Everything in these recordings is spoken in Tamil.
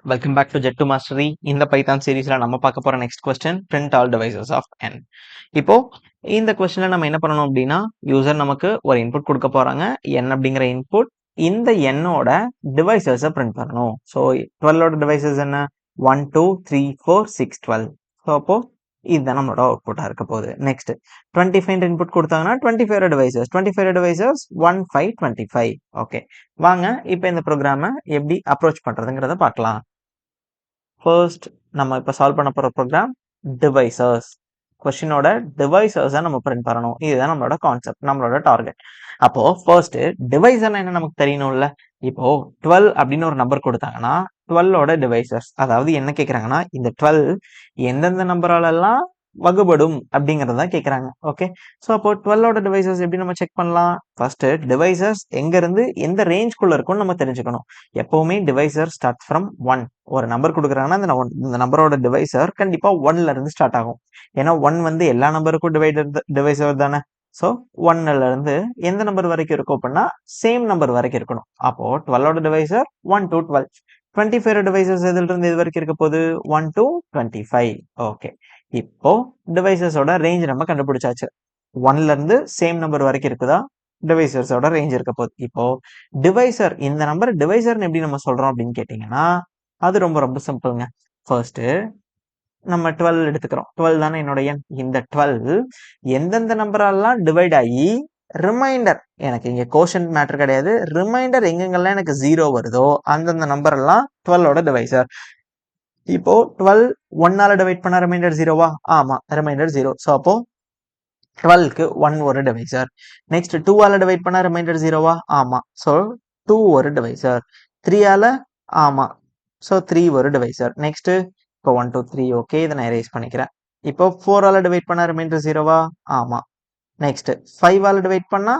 Welcome back to Jet2 Mastery. இந்த பைத்தான் சீரீஸ்ல நம்ம பார்க்க போற next question print all devices of n. இப்போ இந்த கொஸ்டின்ல நம்ம என்ன பண்ணணும் அப்படின்னா யூசர் நமக்கு ஒரு இன்புட் கொடுக்க போறாங்க n அப்படிங்கிற இன்புட் இந்த n ஓட டிவைசஸை பிரிண்ட் பண்ணணும். ஸோ 12 ஓட டிவைசஸ் என்ன 1 2 3 4 6 12. ஸோ அப்போ இதுதான் நம்மளோட அவுட்புட்டா இருக்க போகுது. நெக்ஸ்ட் 25 இன்புட் கொடுத்தாங்கன்னா 25 டிவைசஸ் 25 டிவைசஸ் 1 5 25. ஓகே, வாங்க இப்போ இந்த ப்ரோக்ராமை எப்படி அப்ரோச் பண்றதுங்கிறத பார்க்கலாம். ஃபர்ஸ்ட் நம்ம இப்போ சால்வ் பண்ண போகிற ப்ரோக்ராம் டிவைசஸ். கொஸ்டினோட டிவைசஸை நம்ம பிரிண்ட் பண்ணணும். இதுதான் நம்மளோட கான்செப்ட், நம்மளோட டார்கெட். அப்போ ஃபர்ஸ்ட் டிவைசர்னா என்ன நமக்கு தெரியணும்ல. இப்போ 12 அப்படின்னு ஒரு நம்பர் கொடுத்தாங்கன்னா 12ஓட டிவைசஸ், அதாவது என்ன கேட்குறாங்கன்னா இந்த 12 எந்தெந்த நம்பராலெல்லாம் வகுபடும் அப்படிங்கறத கேட்குறாங்க. ஓகே, ஸோ அப்போ 12ஓட டிவைசஸ் எப்படி நம்ம செக் பண்ணலாம்? ஃபர்ஸ்ட் டிவைசஸ் எங்க இருந்து எந்த ரேஞ்ச்குள்ள இருக்கும்னு நம்ம தெரிஞ்சுக்கணும். எப்பவுமே டிவைசர் ஸ்டார்ட் ஃப்ரம் 1. ஒரு நம்பர் கொடுக்குறாங்கன்னா இந்த நம்பரோட டிவைசர் கண்டிப்பா 1ல இருந்து ஸ்டார்ட் ஆகும். ஏன்னா 1 வந்து எல்லா நம்பருக்கும் டிவைசர் தானே. ஸோ 1ல இருந்து எந்த நம்பர் வரைக்கும் இருக்கும் அப்படின்னா சேம் நம்பர் வரைக்கும் இருக்கணும். அப்போ 12ஓட டிவைசர் 1 to 12. 25 டிவைசஸ் எதுல இருந்து இது வரைக்கும் இருக்க போகுது 1 to 25. ஓகே, இப்போ டிவைசஸோட ரேஞ்ச் நம்ம கண்டுபிடிச்சாச்சு. 1ல இருந்து சேம் நம்பர் வரைக்கும் இருக்குதா டிவைசர்ஸோட ரேஞ்ச் இருக்க போகுது. இப்போ டிவைசர், இந்த நம்பர் டிவைசர்னு எப்படி நம்ம சொல்றோம் அப்படின்னு கேட்டீங்கன்னா அது ரொம்ப ரொம்ப சிம்பிள்ங்க. ஃபர்ஸ்ட் நம்ம 12 எடுத்துக்கிறோம். 12 தானே என்னோட எண். இந்த 12 எந்தெந்த நம்பரெல்லாம் டிவைட் ஆகி ரிமைண்டர், எனக்கு இங்க கோஷன்ட் மேட்டர் கிடையாது, ரிமைண்டர் எங்கெங்கெல்லாம் எனக்கு 0 வருதோ அந்தந்த நம்பர் எல்லாம் 12ஓட டிவைசர். இப்போ 12 1ஆல டிவைட் பண்ண ரிமைண்டர் 0வா? ஆமா, ரிமைண்டர் 0. ஸோ அப்போ 12க்கு 1 ஒரு டிவைசர். நெக்ஸ்ட் 2ஆல டிவைட் பண்ண ரிமைண்டர் 0வா? ஆமா, ஸோ 2 ஒரு டிவைசர். 3ஆல, ஆமா, ஸோ 3 ஒரு டிவைசர். நெக்ஸ்ட் இப்போ 1 2 3. ஓகே, இதை நான் எரேஸ் பண்ணிக்கிறேன். இப்போ 4ஆல டிவைட் பண்ண ரிமைண்டர் 0வா? ஆமா. நெக்ஸ்ட் 5ஆல டிவைட் பண்ணா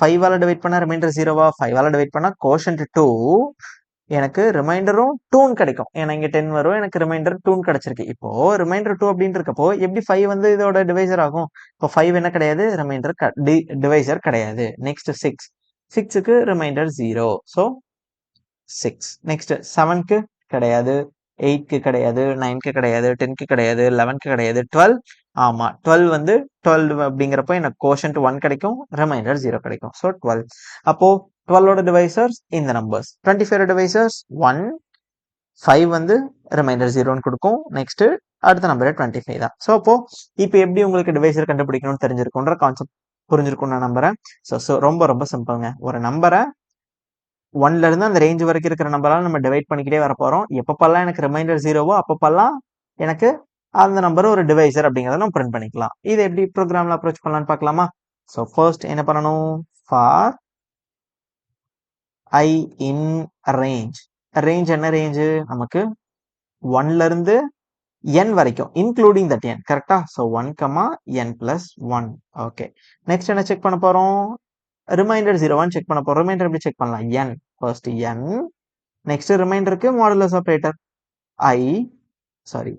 5ஆல டிவைட் பண்ண ரிமைண்டர் 0வா? 5ஆல டிவைட் பண்ணா கோஷன்ட் 2, எனக்கு ரிமைண்டரும் 2 கிடைக்கும். ஏன்னா இங்க 10 வரும், எனக்கு ரிமைண்டர் 2 கிடைச்சிருக்கு. இப்போ ரிமைண்டர் 2 அப்படின்னு இருக்கப்போ எப்படி 5 வந்து இதோட டிவைசர் ஆகும்? இப்போ 5 என்ன கிடையாது, ரிமைண்டர் டிவைசர் கிடையாது. நெக்ஸ்ட் 6, 6க்கு ரிமைண்டர் 0, ஸோ 6. நெக்ஸ்ட் 7க்கு கிடையாது, 8க்கு கிடையாது, 9க்கு கிடையாது, 10க்கு கிடையாது, 11க்கு கிடையாது, 12. ஆமா, 12 வந்து 12 அப்படிங்கிறப்ப எனக்கு கோஷன்ட் 1 கிடைக்கும், ரிமைண்டர் 0 கிடைக்கும். ஸோ 12. அப்போ 12ஓட டிவைசர்ஸ் இந்த நம்பர்ஸ். 25 டிவைசர்ஸ் 1, 5 வந்து ரிமைண்டர் 0ன்னு கொடுக்கும். நெக்ஸ்ட் அடுத்த நம்பர் 25 தான். ஸோ அப்போ இப்போ எப்படி உங்களுக்கு டிவைசர் கண்டுபிடிக்கணும்னு தெரிஞ்சிருக்குன்ற கான்செப்ட் புரிஞ்சிருக்கும் நான் நம்புறேன். ஸோ ரொம்ப ரொம்ப சிம்பிள்ங்க. ஒரு நம்பரை 1ல இருந்து அந்த ரேஞ்ச் வரைக்கும் இருக்கிற நம்பரால் நம்ம டிவைட் பண்ணிக்கிட்டே வர போறோம். எப்பப்பெல்லாம் எனக்கு ரிமைண்டர் 0வோ அப்பப்பெல்லாம் எனக்கு அந்த நம்பர் ஒரு டிவைசர் அப்படிங்கிறத நம்ம பிரிண்ட் பண்ணிக்கலாம். இது எப்படி ப்ரோக்ராம்ல அப்ரோச் பண்ணலாம்னு பார்க்கலாமா? ஸோ ஃபர்ஸ்ட் என்ன பண்ணணும்? For I in range. Range என்ன ரேஞ்சு? நமக்கு 1ல இருந்து n வரைக்கும் இன்க்ளூடிங் தட் n. கரெக்டா? So 1, n plus 1. Okay, next என்ன செக் பண்ண போறோம்? ரிமைண்டர் 0வான்னு செக் பண்ண போறோம். ரிமைண்டர் எப்படி செக் பண்ணலாம்? n. First n. நெக்ஸ்ட் ரிமைண்டருக்கு மாடுலஸ் ஆபரேட்டர் i. சாரி,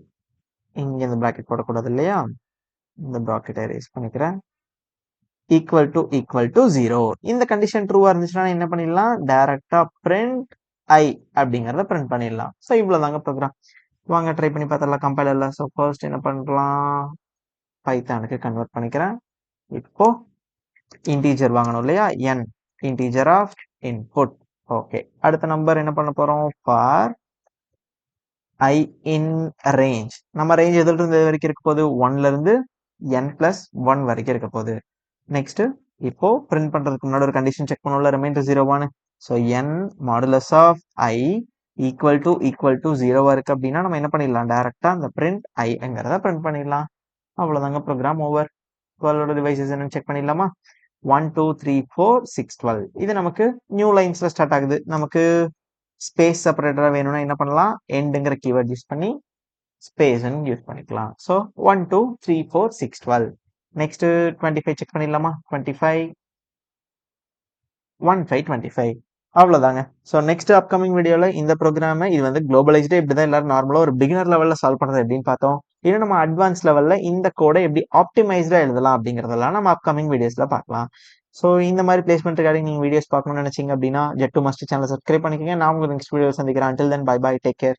இங்க இந்த பிராக்கெட் போடக்கூடாது இல்லையா? இந்த பிராக்கெட் எரேஸ் பண்ணிக்கிறேன். Equal to 0. இந்த கண்டிஷன் ட்ரூவா இருந்துச்சுன்னா என்ன பண்ணிடலாம்? டைரக்டா பிரிண்ட் i அப்படிங்கறத பிரிண்ட் பண்ணிடலாம். ஸோ இவ்வளவுதாங்க ப்ரோக்ராம். வாங்க ட்ரை பண்ணி பார்த்தலாம் கம்பைலர்ல. ஸோ ஃபர்ஸ்ட் என்ன பண்ணலாம்? பைத்தானுக்கு கன்வெர்ட் பண்ணிக்கிறேன். இப்போ இன்டீஜர் வாங்கணும் இல்லையா? n integer of input. Okay, அடுத்த நம்பர் என்ன பண்ண போறோம்? For I in range. நம்ம ரேஞ்ச் எதுல இருந்து எது வரைக்கும் இருக்க போகுது? 1ல இருந்து n plus 1 வரைக்கும் இருக்க போகுது. நெக்ஸ்ட் இப்போ பிரிண்ட் பண்றதுக்கு முன்னாடி ஒரு கண்டிஷன் செக் பண்ணல, ரிமைண்டர் 0வான்னு. So n modulus of i equal to 0வா இருக்கு அப்படின்னா நம்ம என்ன பண்ணிடலாம்? டைரக்டா அந்த பிரிண்ட் iங்கிறத பிரிண்ட் பண்ணிடலாம். அவ்வளவுதாங்க ப்ரோக்ராம் ஓவர். 12ஓட டிவைசஸ் என்னன்னு செக் பண்ணிடலாமா? 1 2 3 4 6 12. இது நமக்கு நியூ லைன்ஸ்ல ஸ்டார்ட் ஆகுது. நமக்கு ஸ்பேஸ் செப்பரேட்டரா வேணும்னா என்ன பண்ணலாம்? எண்டுங்கிற கீவேர்ட் யூஸ் பண்ணி ஸ்பேஸ் யூஸ் பண்ணிக்கலாம். ஸோ 1 2 3 4 6 12. நெக்ஸ்ட் 25 செக் பண்ணிடலாமா? 25 1 5 25. அவ்வளவுதாங்க. ஸோ நெக்ஸ்ட் அப்கமிங் வீடியோல இந்த ப்ரோக்ராம் இது வந்து குளோபலைஸ்டே இப்படிதான் எல்லாரும் நார்மலா ஒரு பிகினர் லெவல்ல சால்வ் பண்றது எப்படின்னு பார்த்தோம். இன்னும் நம்ம அட்வான்ஸ் லெவல்ல இந்த கோடை எப்படி ஆப்டிமைஸ்டா எழுதலாம் அப்படிங்கறதெல்லாம் நம்ம அப்கமிங் வீடியோஸ்ல பார்க்கலாம். ஸோ இந்த மாதிரி பிளேஸ்மெண்ட் ரிகார்டிங் நீங்க வீடியோஸ் பார்க்கணும்னு நினைச்சீங்க அப்படின்னா ஜெட் டு மஸ்ட் சேனல் சப்ஸ்கிரைப் பண்ணிக்கோங்க. நான் உங்களுக்கு நெக்ஸ்ட் வீடியோ சந்திக்கிறேன். until then bye bye, take care.